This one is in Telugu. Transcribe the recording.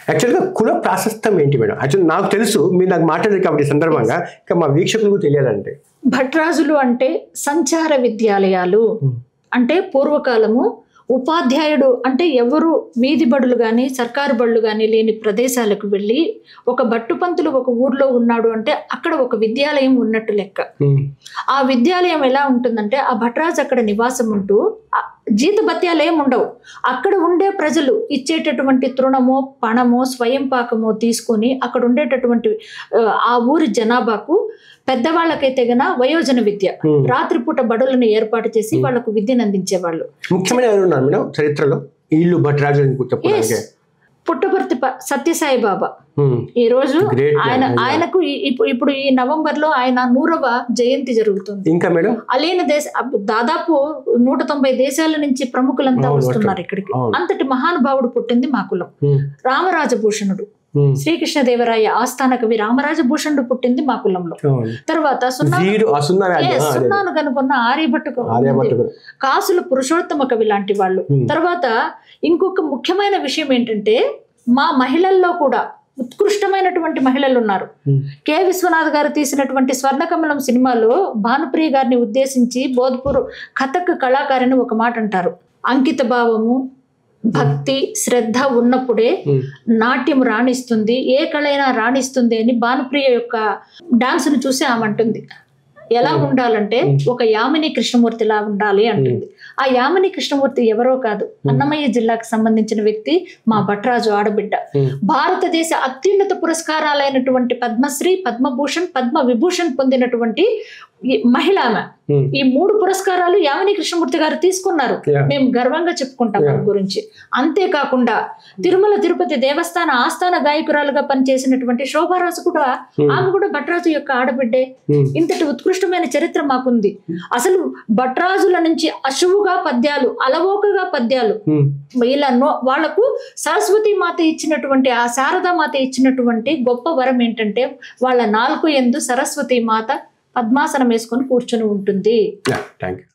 యాక్చువల్గా కుల ప్రాశస్త్యం ఏంటి మేడం? యాక్చువల్ నాకు తెలుసు, మీరు నాకు మాట్లాడారు కాబట్టి సందర్భంగా, ఇంకా మా వీక్షకులకు తెలియాలంటే. భట్రాజులు అంటే సంచార విద్యాలయాలు. అంటే పూర్వకాలము ఉపాధ్యాయుడు అంటే ఎవరు వీధి బడులు కానీ సర్కారు బడులు కానీ లేని ప్రదేశాలకు వెళ్ళి ఒక భట్టుపంతులు ఒక ఊర్లో ఉన్నాడు అంటే అక్కడ ఒక విద్యాలయం ఉన్నట్టు లెక్క. ఆ విద్యాలయం ఎలా ఉంటుందంటే ఆ భట్రాజు అక్కడ నివాసం ఉంటూ జీత భత్యాలు ఏమి ఉండవు. అక్కడ ఉండే ప్రజలు ఇచ్చేటటువంటి తృణమో పణమో స్వయం పాకమో తీసుకొని అక్కడ ఉండేటటువంటి ఆ ఊరి జనాభాకు పెద్దవాళ్ళకైతే గన వయోజన విద్య రాత్రిపూట బడులను ఏర్పాటు చేసి వాళ్లకు విద్యను అందించేవాళ్ళు. ముఖ్యమైన చరిత్రలో ఇల్లు భట్రాజు పుట్టపర్తి సత్యసాయి బాబా ఈ రోజు ఆయనకు ఇప్పుడు ఈ నవంబర్ లో ఆయన 100వ జయంతి జరుగుతుంది. ఇంకా మేడం అలీన దాదాపు 190 దేశాల నుంచి ప్రముఖులంతా వస్తున్నారు ఇక్కడికి. అంతటి మహానుభావుడు పుట్టింది మా కులం. రామరాజభూషణుడు శ్రీకృష్ణదేవరాయ ఆస్థాన కవి రామరాజభూషణుడు పుట్టింది మా కులంలో. తర్వాత సున్నాను కనుకున్న ఆర్యభట్టు, కాసుల పురుషోత్తమ కవి లాంటి వాళ్ళు. తర్వాత ఇంకొక ముఖ్యమైన విషయం ఏంటంటే మా మహిళల్లో కూడా ఉత్కృష్టమైనటువంటి మహిళలు ఉన్నారు. కె విశ్వనాథ్ గారు తీసినటువంటి స్వర్ణకమలం సినిమాలో భానుప్రియ గారిని ఉద్దేశించి బోధ్పూర్ కథక్ కళాకారిని ఒక మాట అంటారు, అంకిత భావము భక్తి శ్రద్ధ ఉన్నప్పుడే నాట్యం రాణిస్తుంది, ఏ కళైనా రాణిస్తుంది అని భానుప్రియ యొక్క డాన్స్ ను చూసి ఆమె అంటుంది. ఎలా ఉండాలంటే ఒక యామిని కృష్ణమూర్తిలా ఉండాలి అంటుంది. ఆ యామిని కృష్ణమూర్తి ఎవరో కాదు, అన్నమయ్య జిల్లాకు సంబంధించిన వ్యక్తి, మా భట్రాజు ఆడబిడ్డ. భారతదేశ అత్యున్నత పురస్కారాలైనటువంటి పద్మశ్రీ, పద్మభూషణ్, పద్మ విభూషణ్ పొందినటువంటి మహిళ ఆమె. ఈ 3 పురస్కారాలు యామిని కృష్ణమూర్తి గారు తీసుకున్నారు. మేము గర్వంగా చెప్పుకుంటాం ఆమె గురించి. అంతేకాకుండా తిరుమల తిరుపతి దేవస్థాన ఆస్థాన గాయకురాలుగా పనిచేసినటువంటి శోభారాజు కూడా, ఆమె కూడా భట్రాజు యొక్క ఆడబిడ్డే. ఇంతటి ఉత్కృష్టమైన చరిత్ర మాకుంది. అసలు భట్రాజుల నుంచి అశువుగా పద్యాలు, అలవోకగా పద్యాలు, ఇలా వాళ్లకు సరస్వతి మాత ఇచ్చినటువంటి, ఆ శారదా మాత ఇచ్చినటువంటి గొప్ప వరం ఏంటంటే వాళ్ళ నాలుక యందు సరస్వతి మాత పద్మాసనం వేసుకొని కూర్చొని ఉంటుంది.